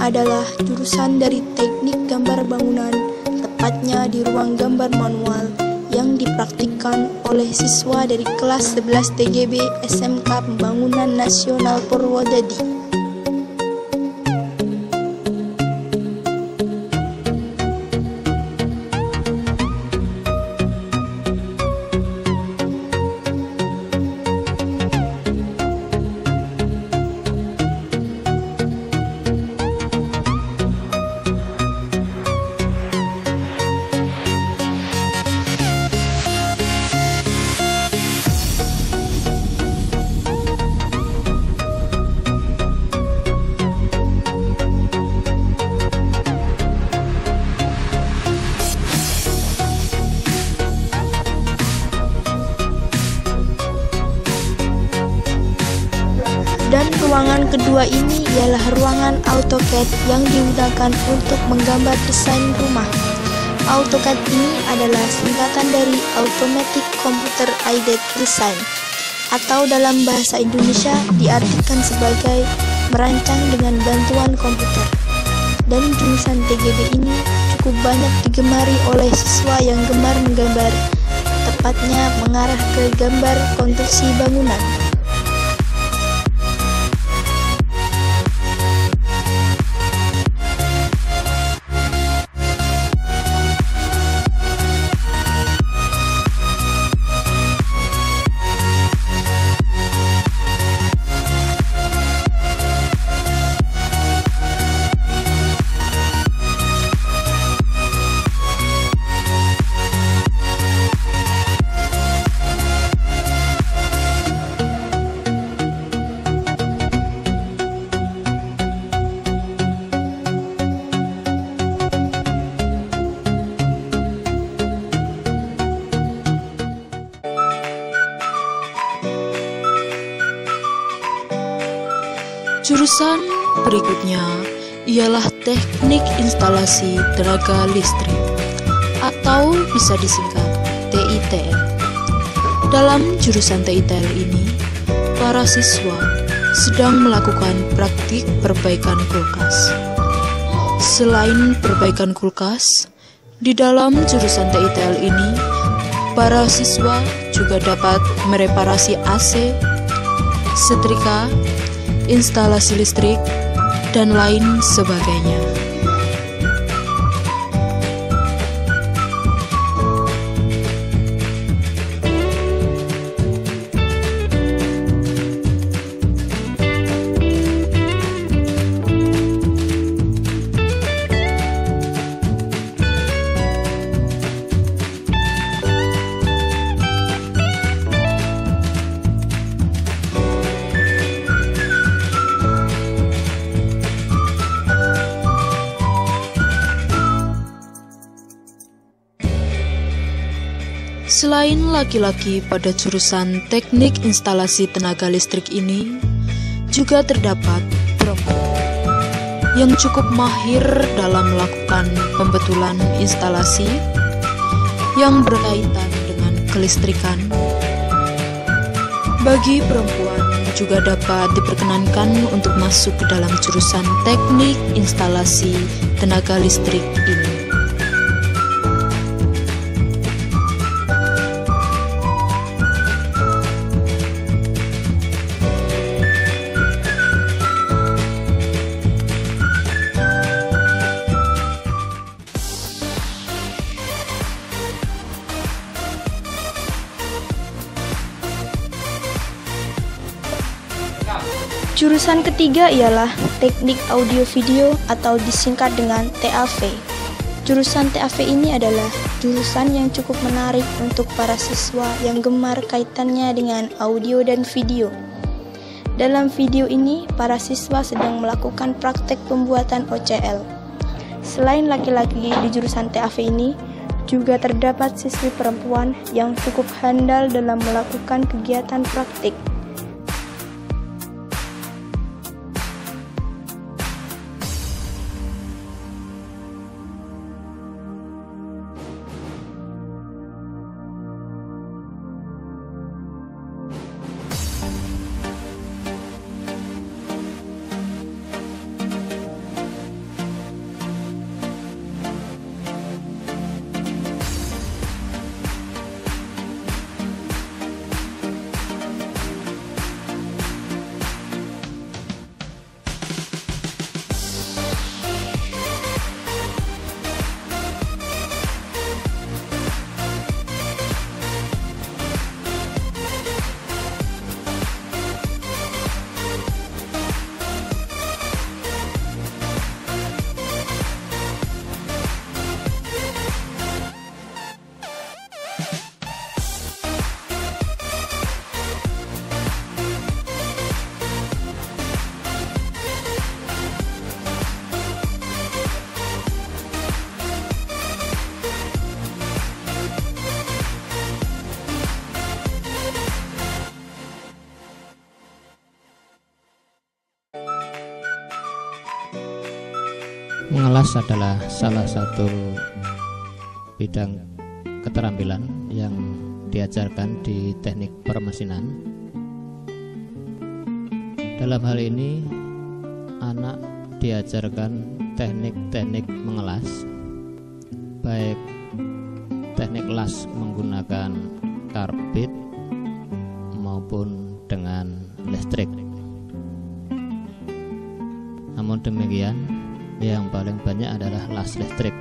adalah jurusan dari teknik gambar bangunan, tepatnya di ruang gambar manual yang dipraktikkan oleh siswa dari kelas 11 TGB SMK Pembangunan Nasional Purwodadi. Dan ruangan kedua ini ialah ruangan AutoCAD yang digunakan untuk menggambar desain rumah. AutoCAD ini adalah singkatan dari Automatic Computer Aided Design, atau dalam bahasa Indonesia diartikan sebagai merancang dengan bantuan komputer. Dan jurusan TGB ini cukup banyak digemari oleh siswa yang gemar menggambar, tepatnya mengarah ke gambar konstruksi bangunan. Jurusan berikutnya ialah Teknik Instalasi Tenaga Listrik atau bisa disingkat TITL. Dalam jurusan TITL ini, para siswa sedang melakukan praktik perbaikan kulkas. Selain perbaikan kulkas, di dalam jurusan TITL ini, para siswa juga dapat mereparasi AC, setrika, instalasi listrik, dan lain sebagainya. Selain laki-laki pada jurusan teknik instalasi tenaga listrik ini, juga terdapat perempuan yang cukup mahir dalam melakukan pembetulan instalasi yang berkaitan dengan kelistrikan. Bagi perempuan juga dapat diperkenankan untuk masuk ke dalam jurusan teknik instalasi tenaga listrik ini. Jurusan ketiga ialah Teknik Audio Video atau disingkat dengan TAV. Jurusan TAV ini adalah jurusan yang cukup menarik untuk para siswa yang gemar kaitannya dengan audio dan video. Dalam video ini, para siswa sedang melakukan praktek pembuatan OCL. Selain laki-laki di jurusan TAV ini, juga terdapat siswi perempuan yang cukup handal dalam melakukan kegiatan praktik. Mengelas adalah salah satu bidang keterampilan yang diajarkan di teknik permesinan. Dalam hal ini, anak diajarkan teknik-teknik mengelas, baik teknik las menggunakan karbit maupun dengan listrik. Namun demikian, yang paling banyak adalah las listrik,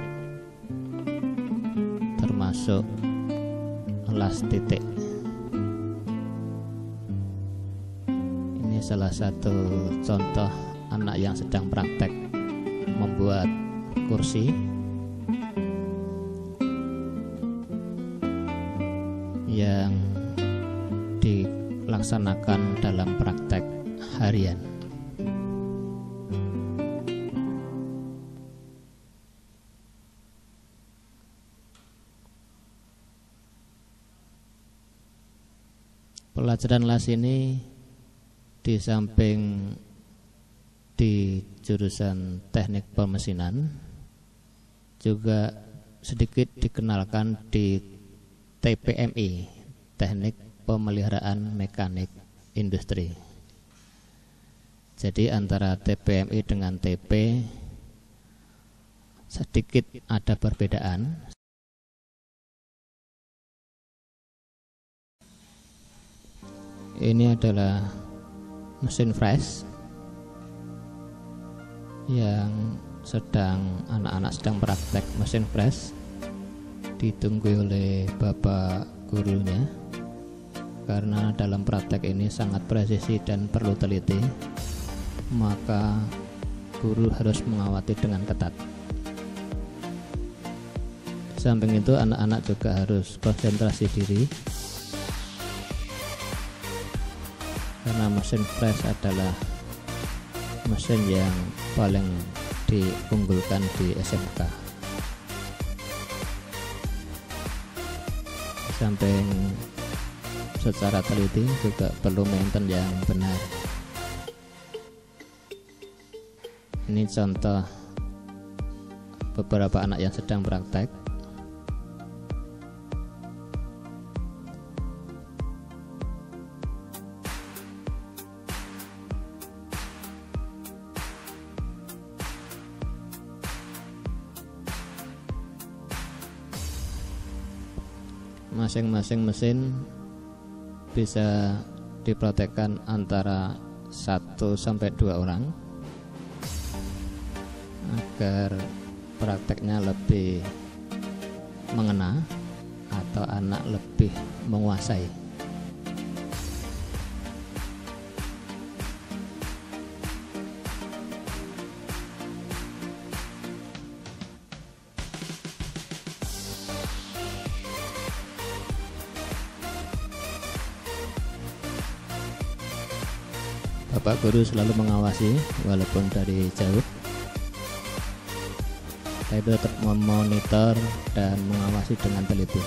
termasuk las titik. Ini salah satu contoh anak yang sedang praktek membuat kursi yang dilaksanakan dalam praktek harian. Pelajaran las ini di samping di jurusan teknik permesinan juga sedikit dikenalkan di TPMI, teknik pemeliharaan mekanik industri. Jadi antara TPMI dengan TP sedikit ada perbedaan. Ini adalah mesin fresh yang anak-anak sedang praktek mesin fresh, ditunggu oleh bapak gurunya karena dalam praktek ini sangat presisi dan perlu teliti, maka guru harus mengawasi dengan ketat. Di samping itu anak-anak juga harus konsentrasi diri karena mesin fresh adalah mesin yang paling diunggulkan di SMK. samping secara teliti juga perlu maintain yang benar. Ini contoh beberapa anak yang sedang praktek. Masing-masing mesin bisa dipraktekkan antara 1 sampai 2 orang agar prakteknya lebih mengena atau anak lebih menguasai. Bapak guru selalu mengawasi walaupun dari jauh. Saya tetap memonitor dan mengawasi dengan teliti.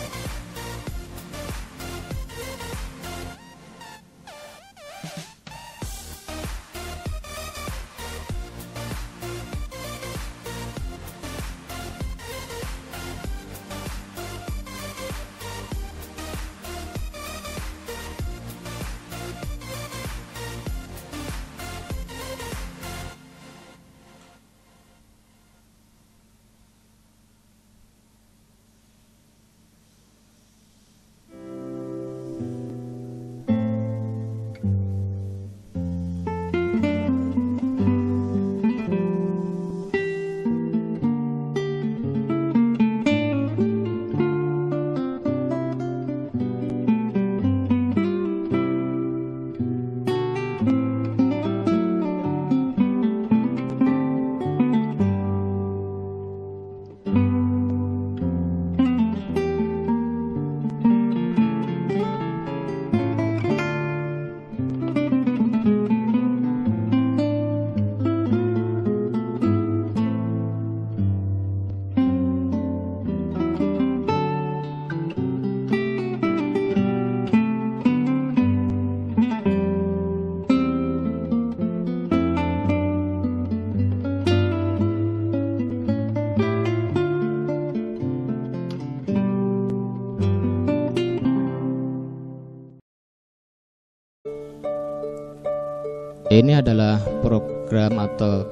Ini adalah program atau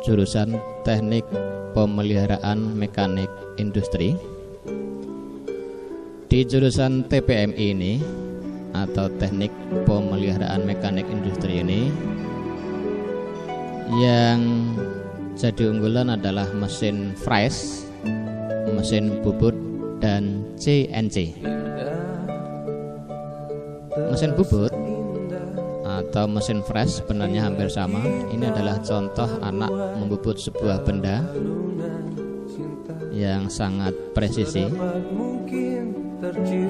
jurusan Teknik Pemeliharaan Mekanik Industri. Di jurusan TPMI ini atau Teknik Pemeliharaan Mekanik Industri ini, yang jadi unggulan adalah mesin fresh, mesin bubut, dan CNC. Mesin bubut atau mesin fresh sebenarnya hampir sama. Ini adalah contoh anak membubut sebuah benda yang sangat presisi,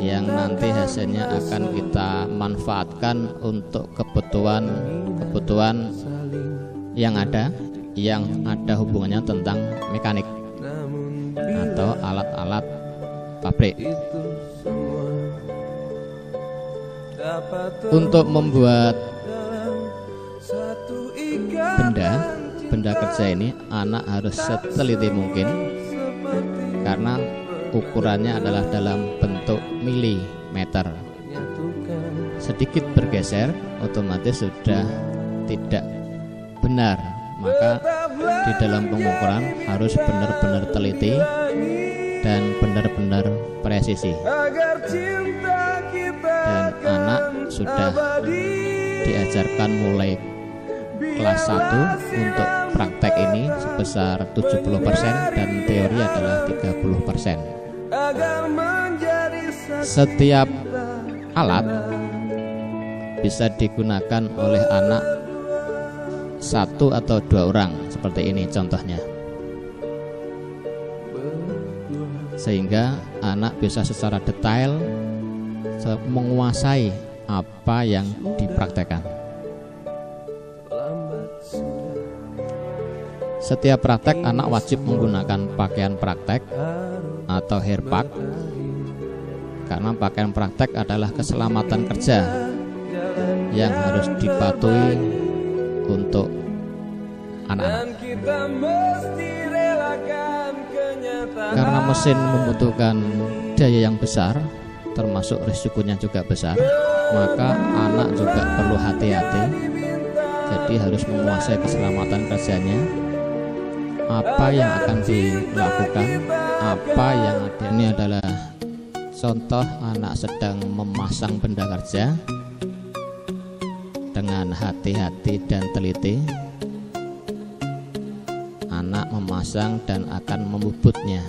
yang nanti hasilnya akan kita manfaatkan untuk kebutuhan yang ada hubungannya tentang mekanik atau alat-alat pabrik. Untuk membuat benda kerja ini, anak harus seteliti mungkin karena ukurannya adalah dalam bentuk milimeter. Sedikit bergeser otomatis sudah tidak benar, maka di dalam pengukuran harus benar-benar teliti dan benar-benar presisi. Dan anak sudah diajarkan mulai kelas 1 untuk praktek ini sebesar 70% dan teori adalah 30%. Setiap alat bisa digunakan oleh anak 1 atau 2 orang seperti ini contohnya, sehingga anak bisa secara detail menguasai apa yang dipraktekkan. Setiap praktek anak wajib menggunakan pakaian praktek atau hairpack karena pakaian praktek adalah keselamatan kerja yang harus dipatuhi untuk anak-anak. Karena mesin membutuhkan daya yang besar, termasuk risikonya juga besar, maka anak juga perlu hati-hati. Jadi harus menguasai keselamatan kerjanya, apa yang akan dilakukan, apa yang ada. Ini adalah contoh anak sedang memasang benda kerja dengan hati-hati dan teliti. Anak memasang dan akan membubutnya.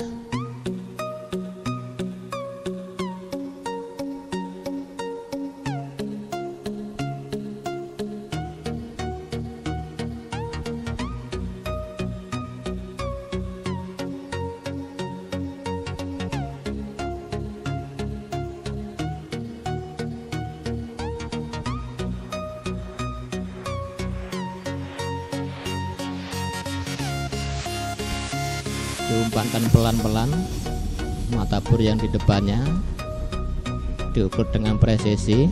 Diumpankan pelan-pelan, mata bor yang di depannya diukur dengan presisi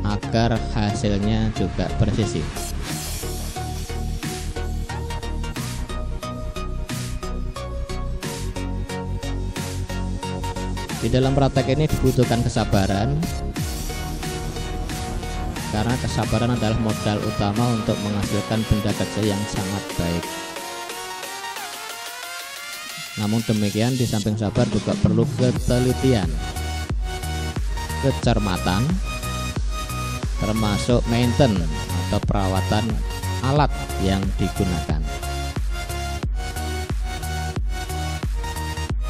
agar hasilnya juga presisi. Di dalam praktek ini dibutuhkan kesabaran, karena kesabaran adalah modal utama untuk menghasilkan benda kerja yang sangat baik. Namun demikian, di samping sabar juga perlu ketelitian, kecermatan, termasuk maintenance atau perawatan alat yang digunakan.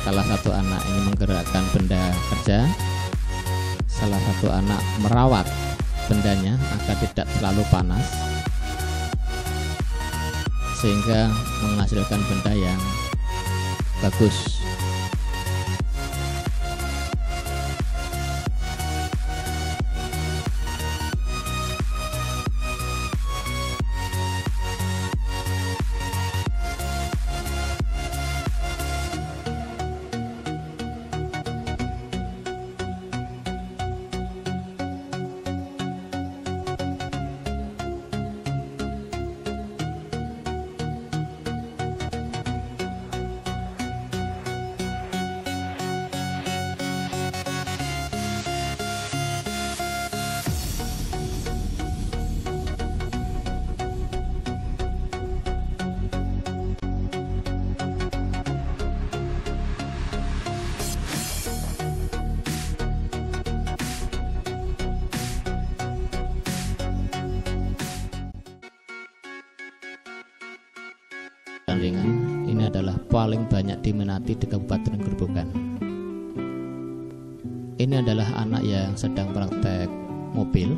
Salah satu anak ini menggerakkan benda kerja, salah satu anak merawat bendanya agar tidak terlalu panas, sehingga menghasilkan benda yang bagus. Ringan ini adalah paling banyak diminati di Kabupaten Grobogan. Ini adalah anak yang sedang praktek mobil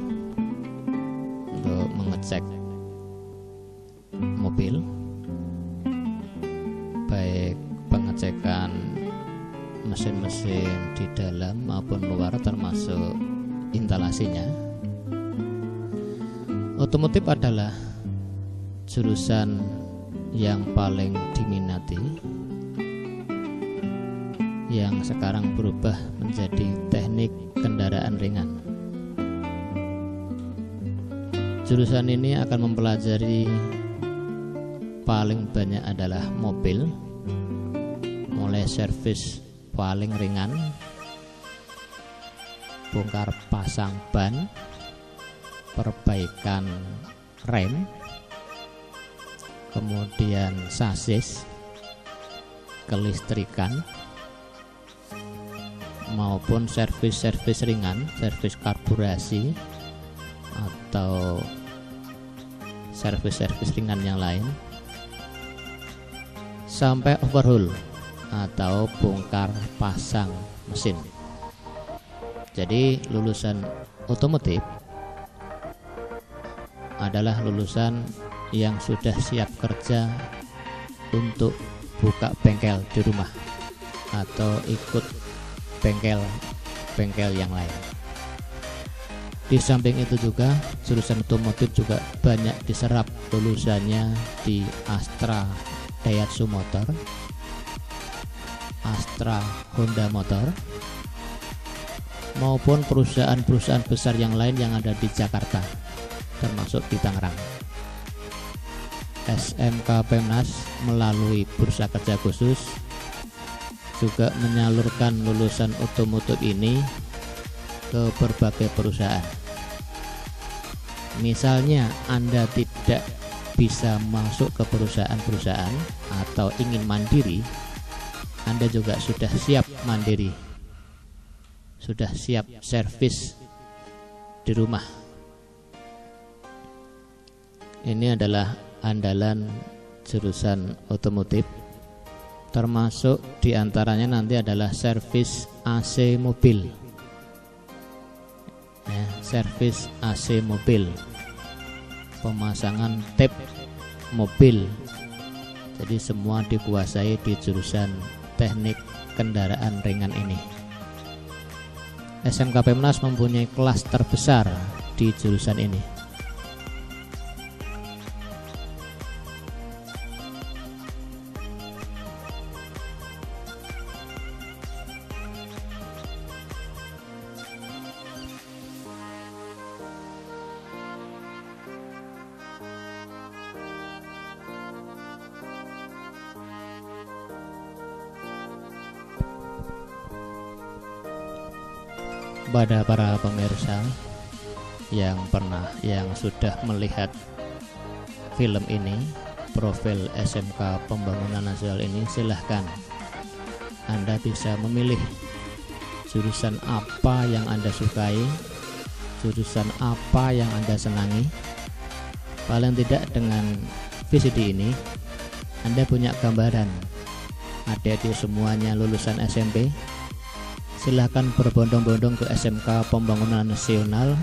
untuk mengecek mobil, baik pengecekan mesin-mesin di dalam maupun luar, termasuk instalasinya. Otomotif adalah jurusan yang paling diminati, yang sekarang berubah menjadi teknik kendaraan ringan. Jurusan ini akan mempelajari paling banyak adalah mobil, mulai servis paling ringan, bongkar pasang ban, perbaikan rem, kemudian sasis, kelistrikan, maupun servis-servis ringan, servis karburasi atau servis-servis ringan yang lain, sampai overhaul atau bongkar pasang mesin. Jadi lulusan otomotif adalah lulusan yang sudah siap kerja untuk buka bengkel di rumah atau ikut bengkel yang lain. Di samping itu juga jurusan otomotif juga banyak diserap lulusannya di Astra Daihatsu Motor, Astra Honda Motor, maupun perusahaan-perusahaan besar yang lain yang ada di Jakarta, termasuk di Tangerang. SMK Pemnas melalui Bursa Kerja Khusus juga menyalurkan lulusan otomotif ini ke berbagai perusahaan. Misalnya Anda tidak bisa masuk ke perusahaan-perusahaan atau ingin mandiri, Anda juga sudah siap mandiri, sudah siap servis di rumah. Ini adalah andalan jurusan otomotif, termasuk diantaranya nanti adalah servis AC mobil, ya, servis AC mobil, pemasangan tap mobil. Jadi semua dikuasai di jurusan teknik kendaraan ringan ini. SMK Pemnas mempunyai kelas terbesar di jurusan ini. Pada para pemirsa yang sudah melihat film ini, profil SMK Pembangunan Nasional ini, silahkan Anda bisa memilih jurusan apa yang Anda sukai, jurusan apa yang Anda senangi. Paling tidak dengan VCD ini Anda punya gambaran. Adik-adik semuanya lulusan SMP, silahkan berbondong-bondong ke SMK Pembangunan Nasional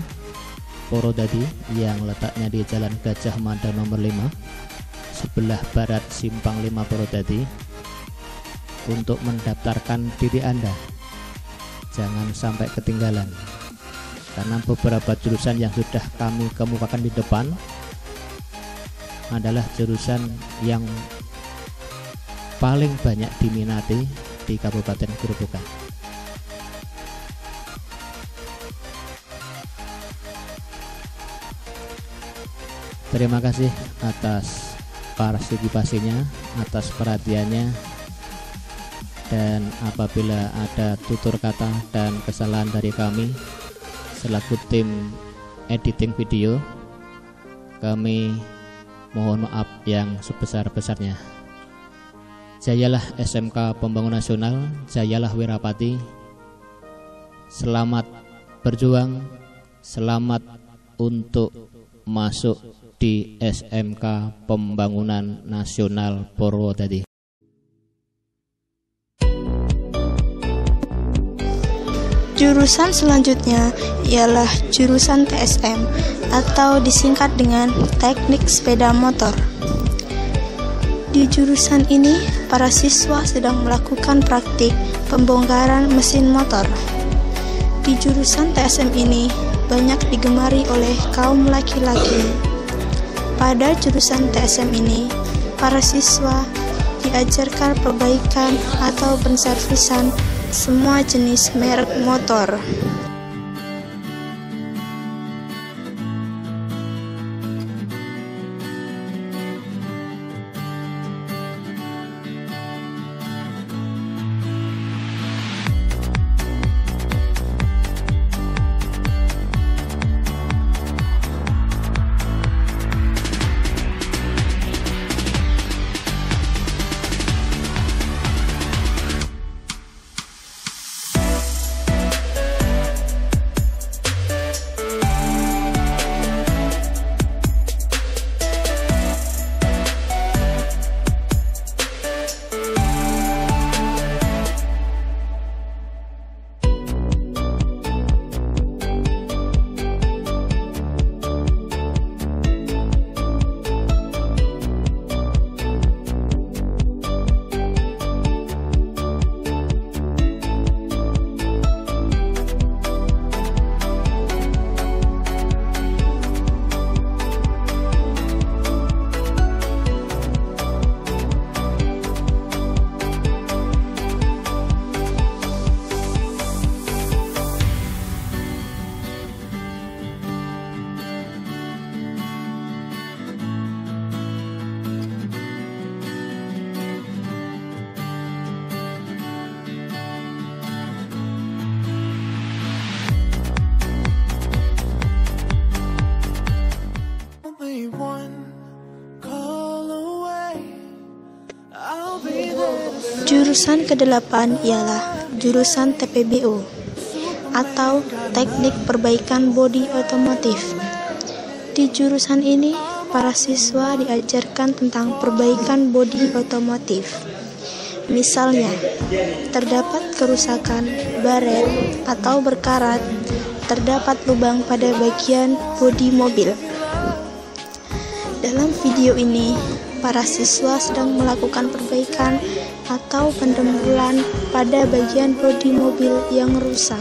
Purwodadi yang letaknya di Jalan Gajah Mada nomor 5, sebelah barat Simpang 5 Purwodadi, untuk mendaftarkan diri Anda. Jangan sampai ketinggalan, karena beberapa jurusan yang sudah kami kemukakan di depan adalah jurusan yang paling banyak diminati di Kabupaten Grobogan. Terima kasih atas partisipasinya, atas perhatiannya, dan apabila ada tutur kata dan kesalahan dari kami selaku tim editing video, kami mohon maaf yang sebesar-besarnya. Jayalah SMK Pembangunan Nasional, jayalah Wirapati. Selamat berjuang, selamat untuk masuk di SMK Pembangunan Nasional Purwodadi. Jurusan selanjutnya ialah jurusan TSM atau disingkat dengan Teknik Sepeda Motor. Di jurusan ini, para siswa sedang melakukan praktik pembongkaran mesin motor. Di jurusan TSM ini banyak digemari oleh kaum laki-laki. Pada jurusan TSM ini, para siswa diajarkan perbaikan atau penservisan semua jenis merek motor. Jurusan ke-8 ialah jurusan TPBO atau Teknik Perbaikan Bodi Otomotif. Di jurusan ini, para siswa diajarkan tentang perbaikan bodi otomotif. Misalnya, terdapat kerusakan baret atau berkarat, terdapat lubang pada bagian bodi mobil. Dalam video ini, para siswa sedang melakukan perbaikan atau pendembulan pada bagian bodi mobil yang rusak.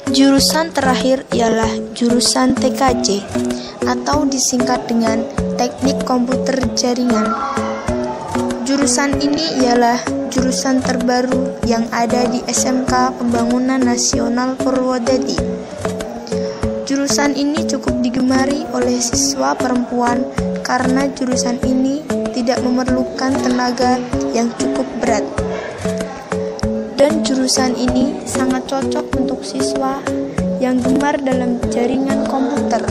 Jurusan terakhir ialah jurusan TKJ atau disingkat dengan Teknik Komputer Jaringan. Jurusan ini ialah jurusan terbaru yang ada di SMK Pembangunan Nasional Purwodadi. Jurusan ini cukup digemari oleh siswa perempuan karena jurusan ini tidak memerlukan tenaga yang cukup berat. Dan jurusan ini sangat cocok untuk siswa yang gemar dalam jaringan komputer.